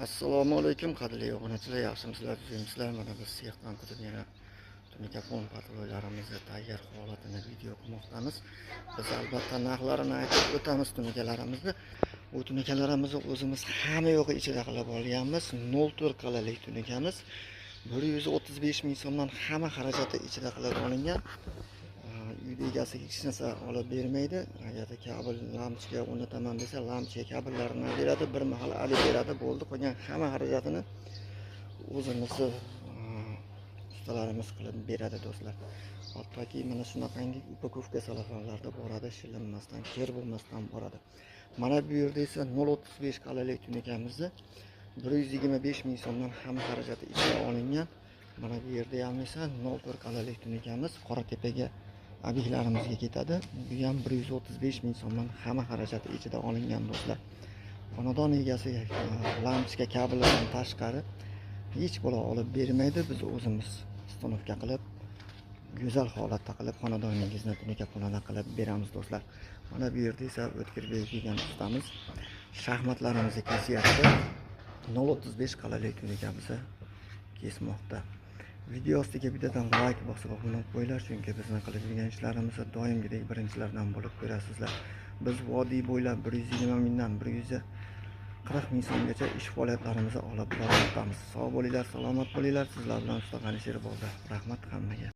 Assalomu alaykum qadrli obunachilar, yaxshimisizlar, tuzimsizlar? Mana biz sexdan kutib yana tunikapon patrullarimizni tayyor holatini video qilmoqdamiz. Biz albatta narxlarini aytib o'tamiz tunikalarimizni. Bu tunikalarimizni o'zimiz hamma yo'g'i ichida qilib olganmiz. 04 qalalik tunikamiz. 135 ming so'mdan hamma xarajati ichida qilib olingan. Uyda egasiga hech narsa olib bermaydi. Agarda kabel lampochka o'rnataman desa, lampochka kabellarini beradi, bir mahal olib beradi, bo'ldi. Qolgan hamma xarajatini o'zimiz ustalarimiz qilib beradi do'stlar. Hattoki mana shunaqangi upakovka salafonlarda boradi, shilinmasdan, kir bo'lmasdan boradi. Mana bu yerda esa 0.35 qalalik tunikamizni 125 ming so'mdan hamma xarajati ichida olingan. Mana bu yerda ham esa 04 qalalik tunikamiz Qoratepaga obyektlarimizga ketadi. Bu ham 135 ming so'mdan hamma xarajati ichida olingan do'stlar. Xonadon egasi lampochka kabellardan tashqari hech bola olib bermaydi. Biz o'zimiz stanovka qilib, go'zal holatda qilib xonadoningizni tunikaponana qilib beramiz do'stlar. Mana bu yerda esa O'tkirbek degan ustamiz shaxmatlarimizni kesyapti. 0.35 qalalik tunikamizni kesmoqda. Video ostiga bittadan like bosib obuna qo'yinglar, chunki bizning qilib yurgan ishlarimizni doimgidek birinchilardan bo'lib ko'rasizlar. Biz vodiy bo'ylab 120 mingdan 140 ming so'mgacha ish faoliyatlarimizni olib bormoqdamiz. Sog' bo'linglar, salomat bo'linglar. Sizlar bilan usta G'anishir bo'ldi. Rahmat hammaga.